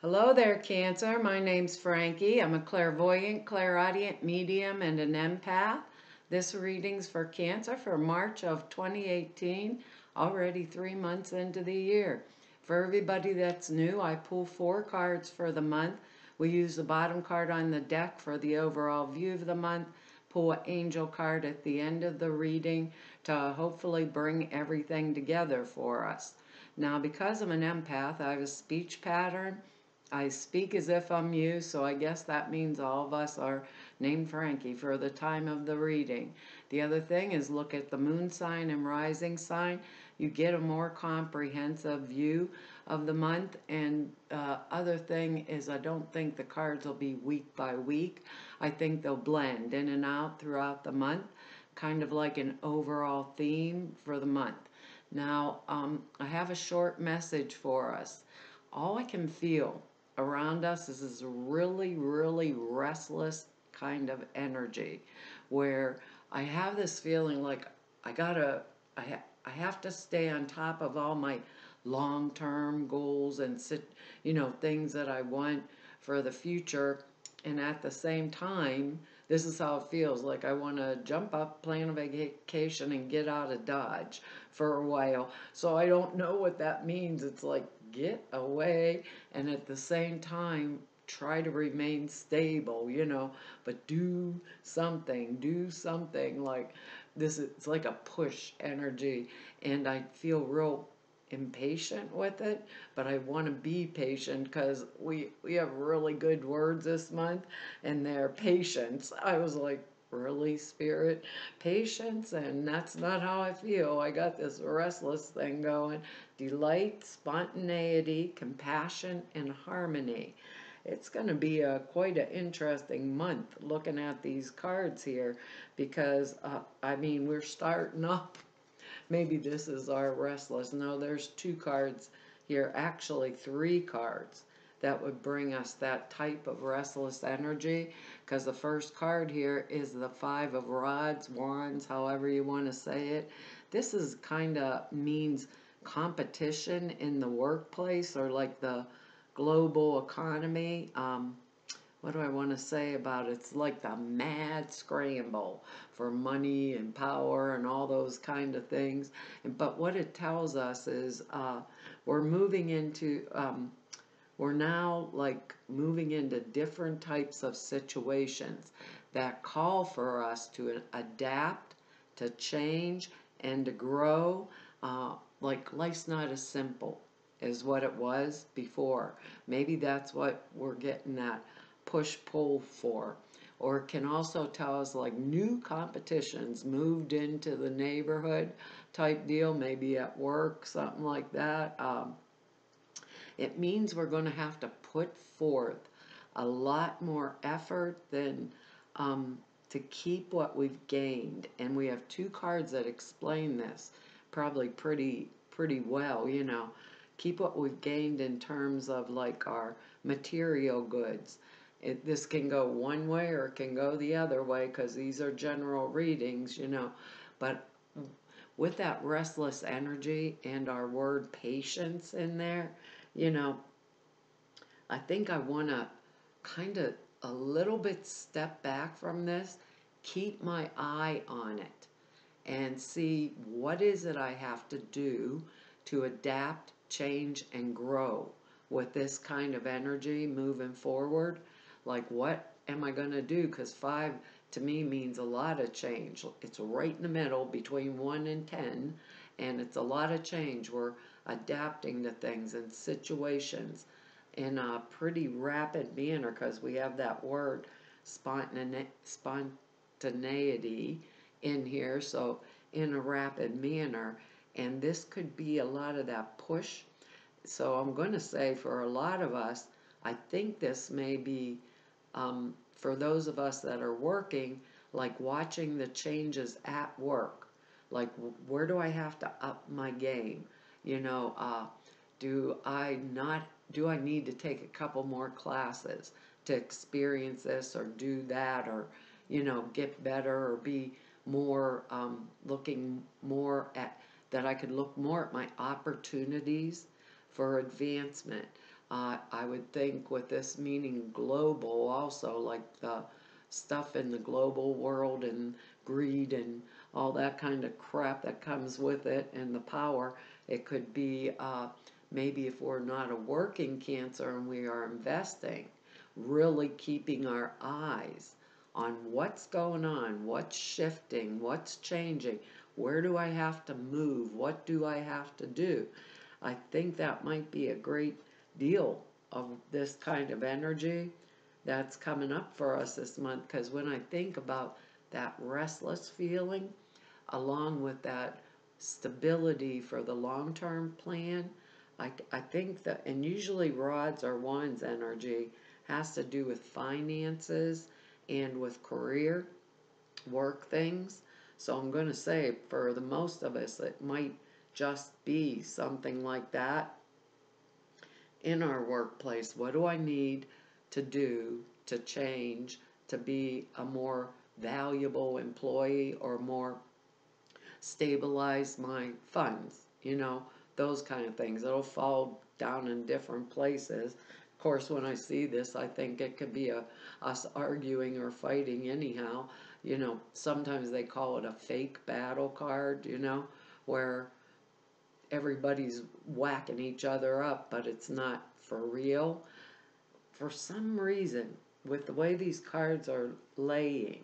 Hello there, Cancer. My name's Frankie. I'm a clairvoyant, clairaudient, medium, and an empath. This reading's for Cancer for March of 2018, already 3 months into the year. For everybody that's new, I pull 4 cards for the month. We use the bottom card on the deck for the overall view of the month, pull an angel card at the end of the reading to hopefully bring everything together for us. Now, because I'm an empath, I have a speech pattern. I speak as if I'm you, so I guess that means all of us are named Frankie for the time of the reading. The other thing is look at the moon sign and rising sign. You get a more comprehensive view of the month. And other thing is I don't think the cards will be week by week. I think they'll blend in and out throughout the month, kind of like an overall theme for the month. Now, I have a short message for us. All I can feel around us is this really, really restless kind of energy where I have this feeling like I gotta, I have to stay on top of all my long-term goals and things that I want for the future. And at the same time, this is how it feels like I want to jump up, plan a vacation, and get out of Dodge for a while. So I don't know what that means. It's like get away and at the same time try to remain stable, but do something like this. It's like a push energy, and I feel real impatient with it, but I want to be patient because we have really good words this month, and they're patience. I was like, really, Spirit? Patience? And that's not how I feel. I got this restless thing going. Delight, spontaneity, compassion, and harmony. It's going to be quite an interesting month looking at these cards here because, we're starting up. Maybe this is our restless. No, there's 2 cards here, actually 3 cards that would bring us that type of restless energy, because the first card here is the 5 of Rods, Wands, however you want to say it. This is kind of means competition in the workplace or like the global economy. What do I want to say about it? It's like the mad scramble for money and power and all those kind of things. But what it tells us is we're moving into, we're now like moving into different types of situations that call for us to adapt, to change, and to grow. Like life's not as simple as what it was before. Maybe that's what we're getting at push-pull for. Or it can also tell us like new competitions moved into the neighborhood type deal, maybe at work, something like that. It means we're going to have to put forth a lot more effort than to keep what we've gained. And we have 2 cards that explain this probably pretty well, Keep what we've gained in terms of like our material goods. This can go one way or it can go the other way because these are general readings, But with that restless energy and our word patience in there, you know, I think I want to kind of a little bit step back from this, keep my eye on it, and see what is it I have to do to adapt, change, and grow with this kind of energy moving forward. Like, what am I going to do? Because 5 to me means a lot of change. It's right in the middle between 1 and 10, and it's a lot of change. We're adapting to things and situations in a pretty rapid manner because we have that word spontaneity in here, so in a rapid manner. And this could be a lot of that push. So I'm going to say for a lot of us, I think this may be for those of us that are working, like watching the changes at work. Like, where do I have to up my game? Do I not? Do I need to take a couple more classes to experience this or do that, or get better or be more looking more at that I could look more at my opportunities for advancement. I would think with this meaning global also, like the stuff in the global world and greed and all that kind of crap that comes with it and the power, it could be maybe if we're not a working Cancer and we are investing, really keeping our eyes on what's going on, what's shifting, what's changing, where do I have to move, what do I have to do. I think that might be a great deal of this kind of energy that's coming up for us this month, because when I think about that restless feeling along with that stability for the long-term plan, I think that, and usually rods or wands energy has to do with finances and with career, work things. So I'm going to say for the most of us, it might just be something like that in our workplace. What do I need to do to change to be a more valuable employee or more stabilize my funds? Those kind of things. It'll fall down in different places. Of course, when I see this, I think it could be us arguing or fighting anyhow. Sometimes they call it a fake battle card, where everybody's whacking each other up, but it's not for real. For some reason, with the way these cards are laying,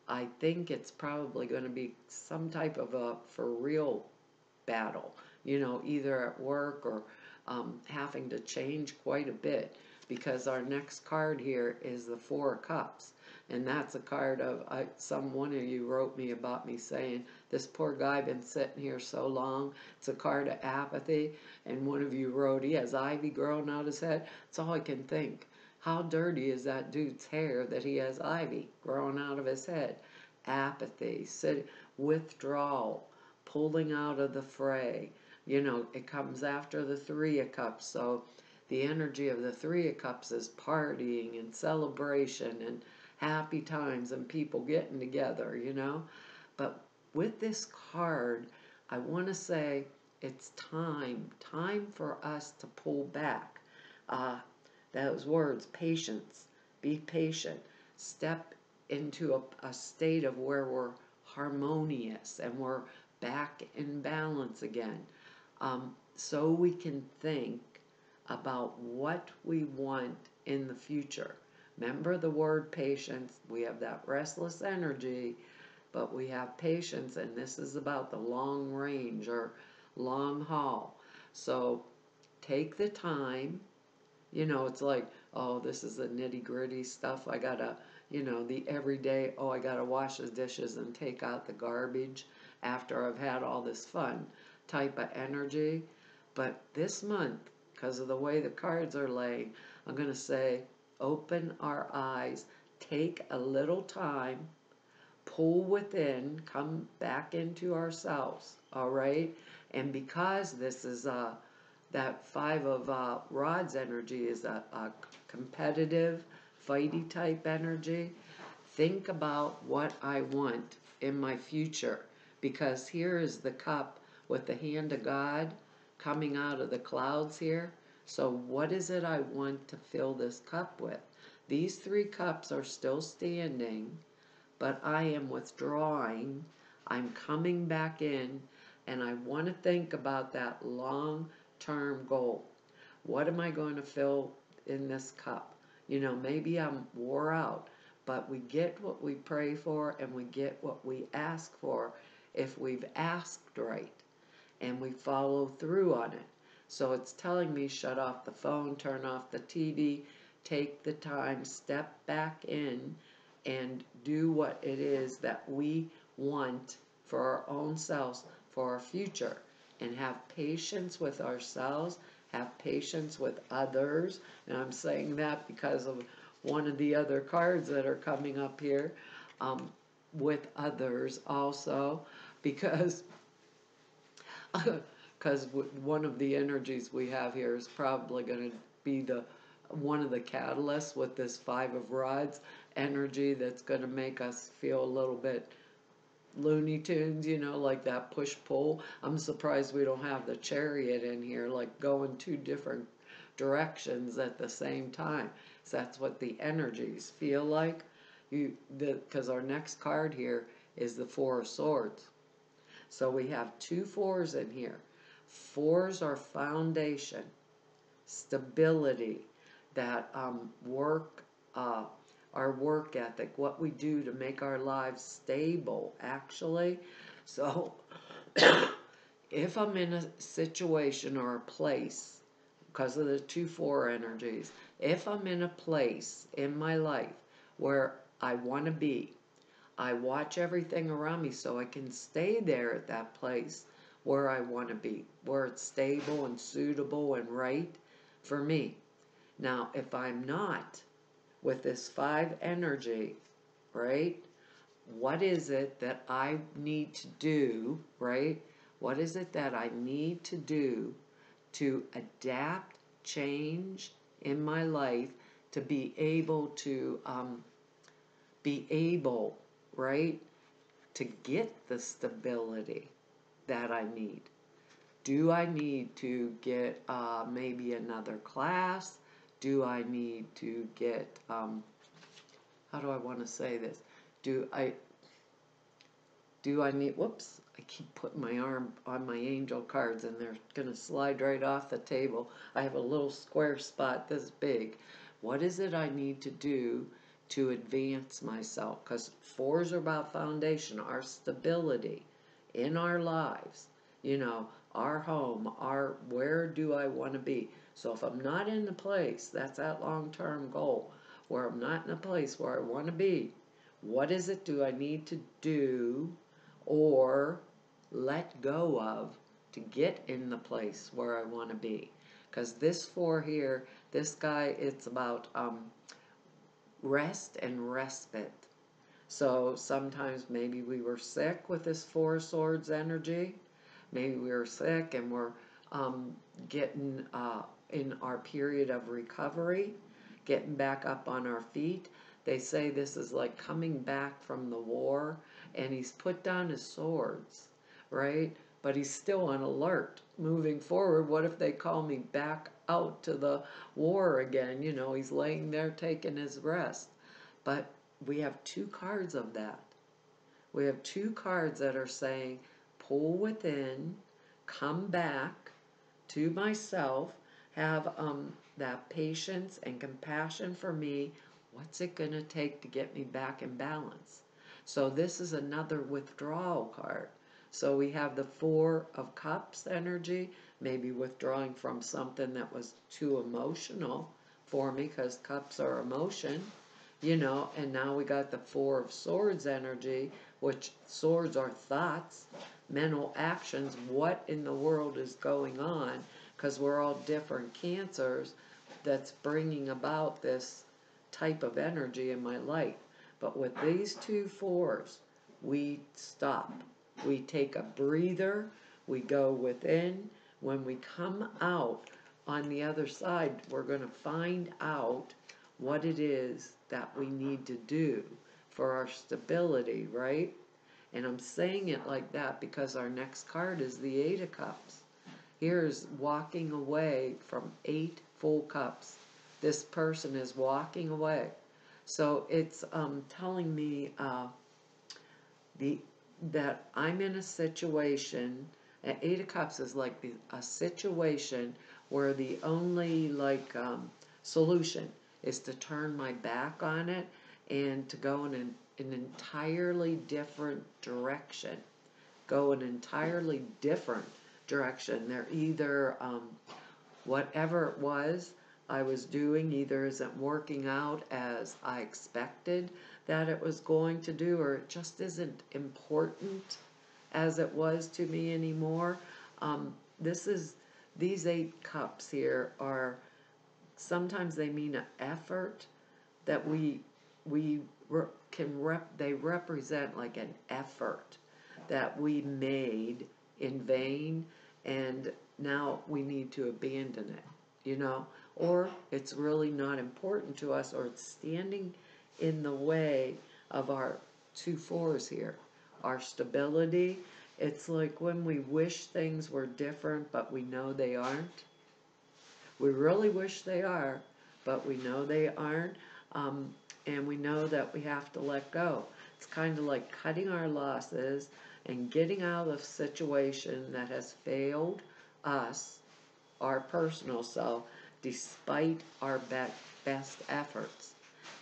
I think it's probably going to be some type of a for real battle, either at work or having to change quite a bit, because our next card here is the Four of Cups. And that's a card of, one of you wrote me about me saying, this poor guy been sitting here so long. It's a card of apathy. And one of you wrote, he has ivy growing out his head. That's all I can think. How dirty is that dude's hair that he has ivy growing out of his head? Apathy, withdrawal, pulling out of the fray. It comes after the Three of Cups. So the energy of the Three of Cups is partying and celebration and happy times and people getting together, But with this card, I want to say it's time for us to pull back. Those words, patience, be patient, step into a state of where we're harmonious and we're back in balance again, so we can think about what we want in the future. Remember the word patience. We have that restless energy, but we have patience, and this is about the long range or long haul. So take the time. It's like, oh, this is the nitty-gritty stuff. I gotta, the everyday, oh, I gotta wash the dishes and take out the garbage after I've had all this fun type of energy. But this month, because of the way the cards are laying, I'm going to say, open our eyes, take a little time, pull within, come back into ourselves, all right? And because this is that Five of Rods energy is a competitive, fighty type energy, think about what I want in my future, because here is the cup with the hand of God coming out of the clouds here. So what is it I want to fill this cup with? These three cups are still standing, but I am withdrawing. I'm coming back in, and I want to think about that long-term goal. What am I going to fill in this cup? Maybe I'm wore out, but we get what we pray for and we get what we ask for if we've asked right and we follow through on it. So it's telling me shut off the phone, turn off the TV, take the time, step back in, and do what it is that we want for our own selves, for our future, and have patience with ourselves, have patience with others. And I'm saying that because of one of the other cards that are coming up here, with others also, because one of the energies we have here is probably going to be one of the catalysts with this Five of Rods energy that's going to make us feel a little bit Looney Tunes, like that push-pull. I'm surprised we don't have the Chariot in here, like going two different directions at the same time. So that's what the energies feel like. Because our next card here is the Four of Swords. So we have two fours in here. Fours are foundation, stability, that our work ethic, what we do to make our lives stable, actually. So if I'm in a situation or a place, because of the 2-4 energies, if I'm in a place in my life where I want to be, I watch everything around me so I can stay there at that place where I want to be, where it's stable and suitable and right for me. Now, if I'm not with this 5 energy, right, what is it that I need to do, right? What is it that I need to do to adapt, change in my life to be able to right, to get the stability that I need? Do I need to get maybe another class? Do I need to get, how do I want to say this? Do I need, whoops, I keep putting my arm on my angel cards and they're going to slide right off the table. I have a little square spot this big. What is it I need to do to advance myself? Because 4s are about foundation, our stability in our lives, you know, our home, where do I want to be? So if I'm not in the place, that's that long-term goal, where I'm not in a place where I want to be, what is it do I need to do or let go of to get in the place where I want to be? Because this 4 here, this guy, it's about rest and respite. So sometimes maybe we were sick with this 4 swords energy. Maybe we were sick and we're getting in our period of recovery, getting back up on our feet. They say this is like coming back from the war, and he's put down his swords, right? But he's still on alert, moving forward. What if they call me back out to the war again? You know, he's laying there taking his rest. But we have 2 cards of that. We have 2 cards that are saying, pull within, come back to myself, have that patience and compassion for me. What's it going to take to get me back in balance? So this is another withdrawal card. So we have the 4 of Cups energy, maybe withdrawing from something that was too emotional for me, because cups are emotion, you know, and now we got the 4 of Swords energy, which swords are thoughts, mental actions. What in the world is going on? Because we're all different cancers that's bringing about this type of energy in my life. But with these 2 4s, we stop. We take a breather. We go within. When we come out on the other side, we're going to find out what it is that we need to do for our stability, right? And I'm saying it like that because our next card is the 8 of Cups. Here's walking away from 8 full cups. This person is walking away. So it's telling me that I'm in a situation. 8 of Cups is like a situation where the only solution is to turn my back on it and to go in an entirely different direction. Go an entirely different direction. They're either whatever it was I was doing either isn't working out as I expected that it was going to do, or it just isn't important as it was to me anymore. These 8 cups here are, sometimes they mean an effort that they represent like an effort that we made in vain, and now we need to abandon it, you know, or it's really not important to us, or it's standing in the way of our 2 4s here, our stability. It's like when we wish things were different, but we know they aren't. We really wish they are, but we know they aren't, and we know that we have to let go. It's kind of like cutting our losses and getting out of a situation that has failed us, our personal self, despite our best efforts.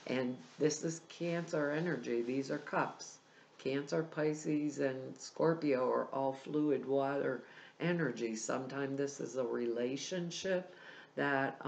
And this is Cancer energy. These are cups. Cancer, Pisces, and Scorpio are all fluid water energy. Sometimes this is a relationship that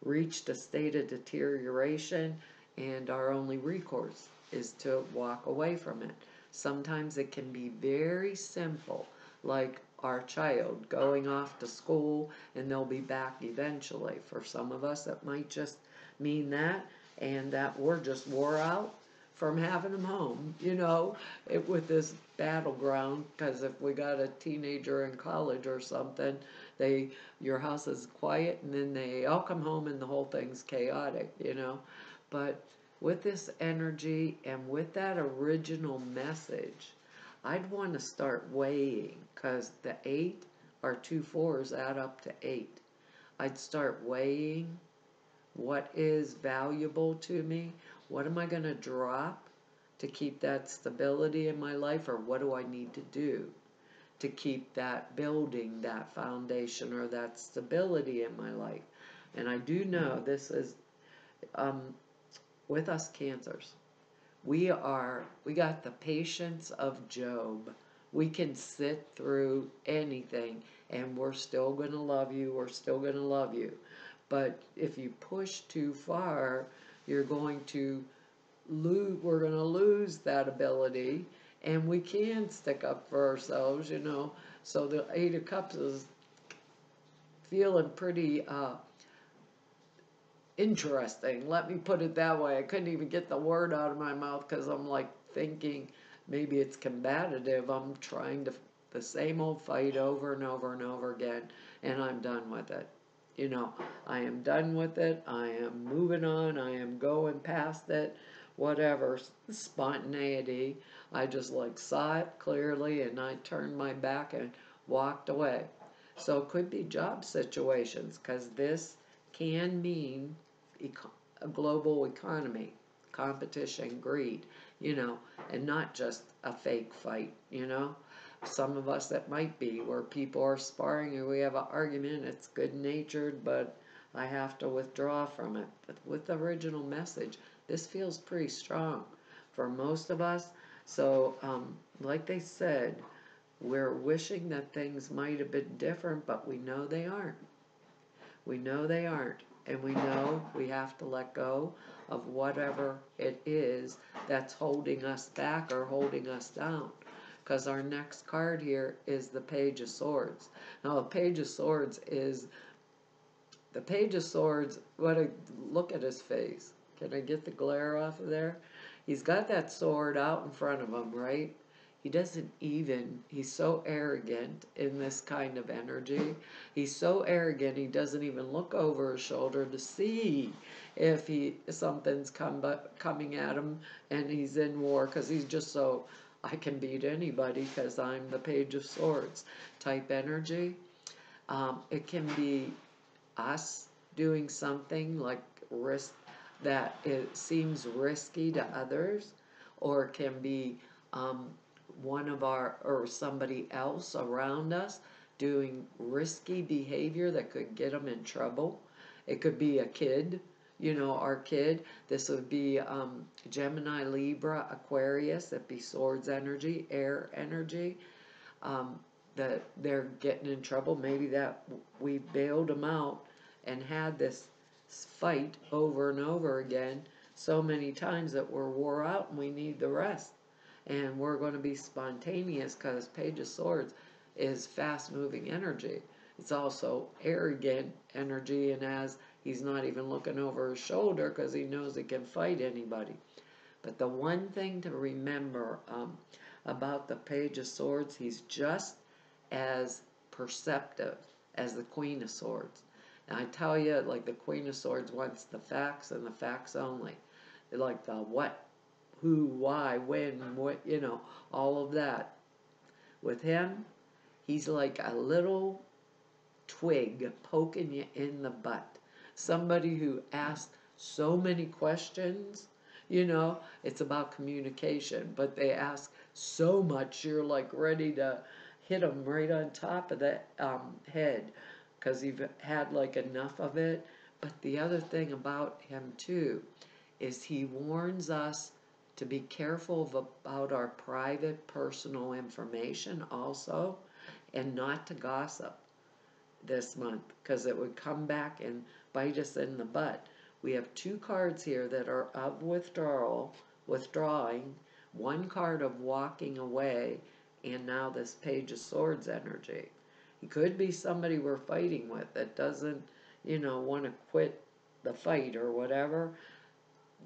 reached a state of deterioration, and our only recourse is to walk away from it. Sometimes it can be very simple, like our child going off to school and they'll be back eventually. For some of us, it might just mean that, and that we're just wore out from having them home, with this battleground. Because if we got a teenager in college or something, your house is quiet, and then they all come home and the whole thing's chaotic, But with this energy and with that original message, I'd want to start weighing, because the 8 or 2 4s add up to 8. I'd start weighing what is valuable to me. What am I going to drop to keep that stability in my life, or what do I need to do to keep that building, that foundation, or that stability in my life? And I do know this is with us Cancers. We got the patience of Job. We can sit through anything and we're still going to love you. We're still going to love you. But if you push too far, we're going to lose that ability, and we can stick up for ourselves, So the 8 of Cups is feeling pretty interesting. Let me put it that way. I couldn't even get the word out of my mouth because I'm like thinking maybe it's combative. I'm trying the same old fight over and over and over again, and I'm done with it. I am done with it. I am moving on. I am going past it. Whatever. Spontaneity. I just saw it clearly, and I turned my back and walked away. So it could be job situations, because this can mean a global economy, competition, greed, and not just a fake fight, Some of us, that might be where people are sparring and we have an argument. It's good-natured, but I have to withdraw from it. But with the original message, this feels pretty strong for most of us. So, like they said, we're wishing that things might have been different, but we know they aren't. We know they aren't. And we know we have to let go of whatever it is that's holding us back or holding us down. Because our next card here is the Page of Swords. Now, the Page of Swords, look at his face. Can I get the glare off of there? He's got that sword out in front of him, right? He's so arrogant in this kind of energy. He's so arrogant, he doesn't even look over his shoulder to see if something's coming at him and he's in war, because he's just so, I can beat anybody because I'm the Page of Swords type energy. It can be us doing something like that it seems risky to others, or it can be somebody else around us doing risky behavior that could get them in trouble. It could be a kid, our kid. This would be Gemini, Libra, Aquarius. It'd be Swords energy, air energy. That they're getting in trouble. Maybe that we bailed them out and had this fight over and over again so many times that we're wore out and we need the rest. And we're going to be spontaneous, because Page of Swords is fast-moving energy. It's also arrogant energy, and as he's not even looking over his shoulder because he knows he can fight anybody. But the one thing to remember about the Page of Swords, he's just as perceptive as the Queen of Swords. And I tell you, the Queen of Swords wants the facts and the facts only. They like the what, who, why, when, what, all of that. With him, he's like a little twig poking you in the butt. Somebody who asked so many questions, it's about communication, but they ask so much, you're like ready to hit them right on top of the head because you've had like enough of it. But the other thing about him too is he warns us to be careful about our private personal information also, and not to gossip this month because it would come back and bite us in the butt. We have two cards here that are of withdrawing, one card of walking away, and now this Page of Swords energy. He could be somebody we're fighting with that doesn't, want to quit the fight or whatever.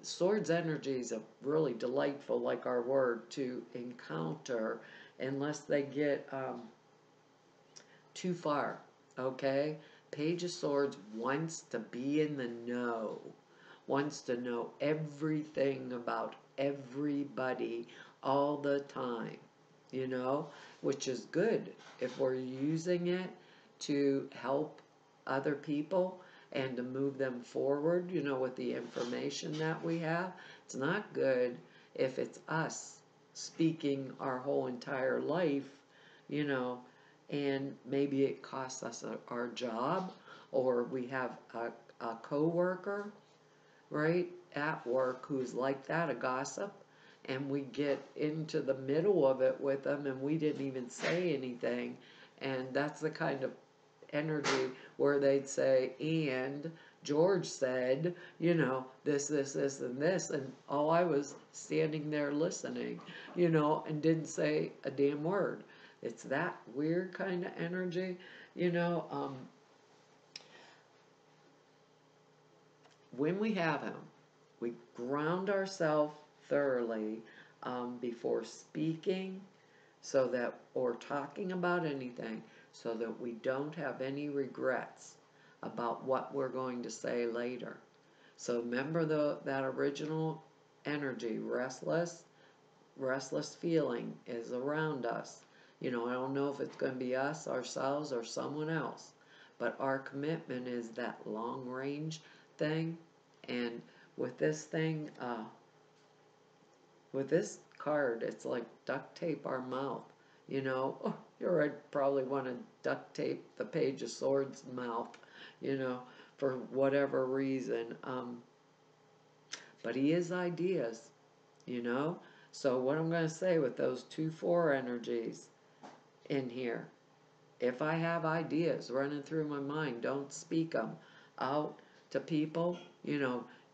Swords energies are really delightful, like our word, to encounter unless they get too far, okay? Page of Swords wants to be in the know, wants to know everything about everybody all the time, which is good if we're using it to help other people and to move them forward, with the information that we have. It's not good if it's us speaking our whole entire life, and maybe it costs us our job, or we have a co-worker, right, at work who's like that, a gossip, and we get into the middle of it with them and we didn't even say anything, and that's the kind of energy where they'd say, and George said, this, and this, and all I was standing there listening, and didn't say a damn word. It's that weird kind of energy, when we have him, we ground ourselves thoroughly before speaking, so that, or talking about anything, so that we don't have any regrets about what we're going to say later. So remember that original energy, restless feeling is around us. I don't know if it's going to be us, ourselves, or someone else, but our commitment is that long range thing. And with this thing, with this card, it's like duct tape our mouth. I'd probably want to duct tape the Page of Swords mouth, for whatever reason. But he is ideas, So what I'm going to say with those 2-4 energies in here, if I have ideas running through my mind, don't speak them out to people,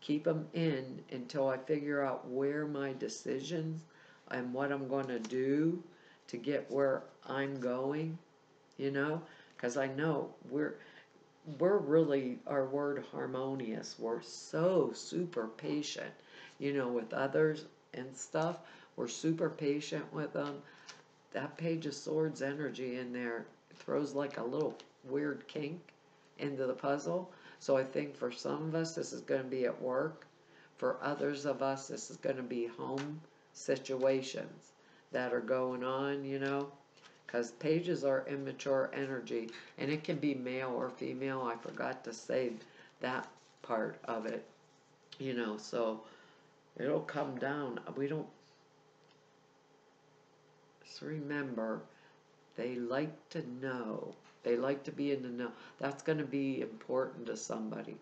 keep them in until I figure out where my decisions and what I'm going to do to get where I'm going, because I know we're really, our word harmonious. We're so super patient, with others and stuff. We're super patient with them. That Page of Swords energy in there throws like a little weird kink into the puzzle. So I think for some of us, this is going to be at work. For others of us, this is going to be home situations that are going on, because pages are immature energy, and it can be male or female. I forgot to say that part of it, so it'll come down. We don't, just remember, they like to know. They like to be in the know. That's going to be important to somebody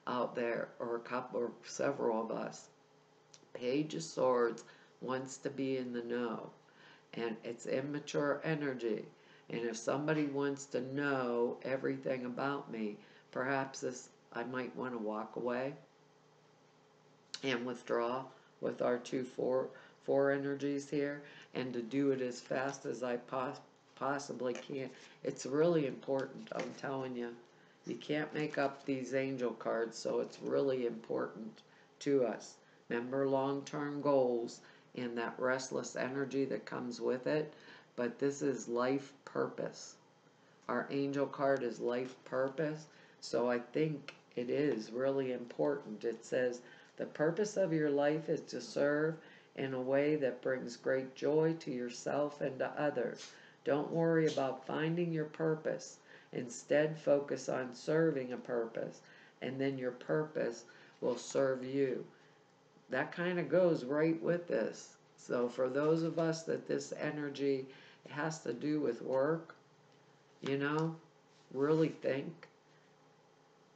out there, or a couple, or several of us. Page of Swords wants to be in the know, and it's immature energy. And if somebody wants to know everything about me, perhaps I might want to walk away and withdraw with our 2-4 energies here, and to do it as fast as I possibly can. It's really important, I'm telling you. You can't make up these angel cards, so it's really important to us. Remember long-term goals and that restless energy that comes with it, but this is life purpose. Our angel card is life purpose, so I think it is really important. It says, the purpose of your life is to serve in a way that brings great joy to yourself and to others. Don't worry about finding your purpose. Instead, focus on serving a purpose, and then your purpose will serve you. That kind of goes right with this. So for those of us that this energy has to do with work, you know, really think,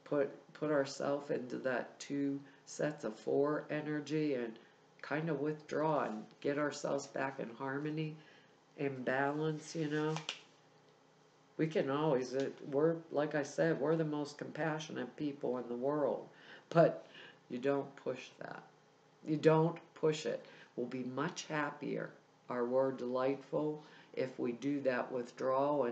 put ourselves into that 2 sets of 4 energy and kind of withdraw and get ourselves back in harmony and balance, you know. We can always, we're, like I said, we're the most compassionate people in the world, but you don't push that. You don't push it. We'll be much happier, our word delightful, if we do that withdrawal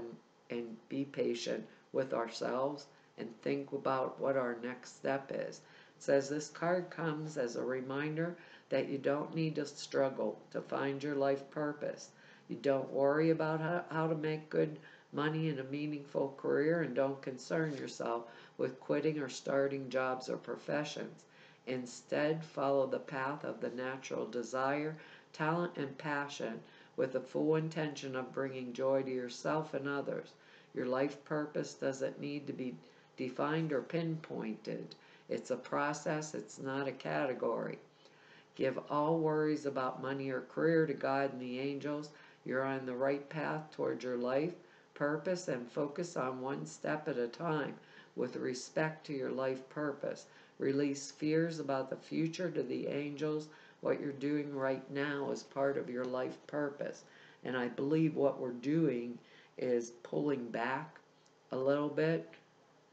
and be patient with ourselves and think about what our next step is. It says this card comes as a reminder that you don't need to struggle to find your life purpose. You don't worry about how to make good money in a meaningful career, and don't concern yourself with quitting or starting jobs or professions. Instead, follow the path of the natural desire, talent, and passion with the full intention of bringing joy to yourself and others. Your life purpose doesn't need to be defined or pinpointed. It's a process, it's not a category. Give all worries about money or career to God and the angels. You're on the right path towards your life purpose, and focus on one step at a time with respect to your life purpose. Release fears about the future to the angels. What you're doing right now is part of your life purpose. And I believe what we're doing is pulling back a little bit.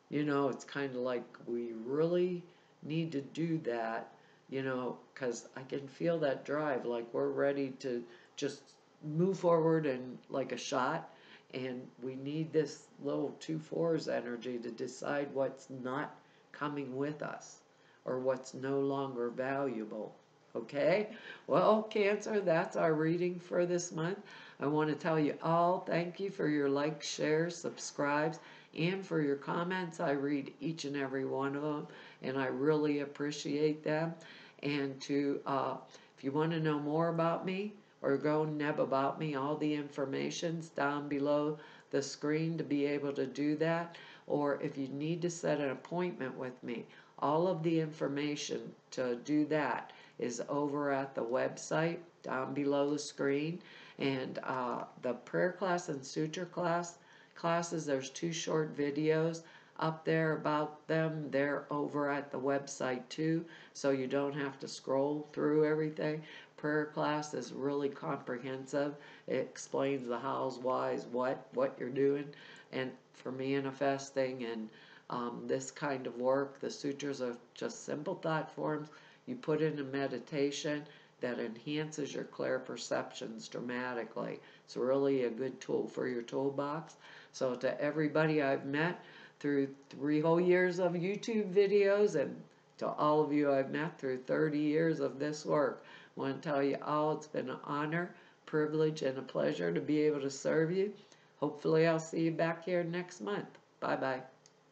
You know, it's kind of like we really need to do that, you know, because I can feel that drive, like we're ready to just move forward and like a shot. And we need this little 2/4s energy to decide what's not coming with us or what's no longer valuable. Okay? Well, Cancer, that's our reading for this month. I want to tell you all thank you for your likes, shares, subscribes, and for your comments. I read each and every one of them, and I really appreciate them. And if you want to know more about me, or go neb about me, all the information's down below the screen to be able to do that. Or if you need to set an appointment with me, all of the information to do that is over at the website down below the screen. And the prayer class and suture classes, there's 2 short videos up there about them. They're over at the website too, so you don't have to scroll through everything. Prayer class is really comprehensive. It explains the hows, whys, what you're doing, and for manifesting and this kind of work. The sutras are just simple thought forms you put in a meditation that enhances your clear perceptions dramatically. It's really a good tool for your toolbox. So to everybody I've met through 3 whole years of YouTube videos, and to all of you I've met through 30 years of this work, I want to tell you all it's been an honor, privilege, and a pleasure to be able to serve you. Hopefully I'll see you back here next month. Bye-bye.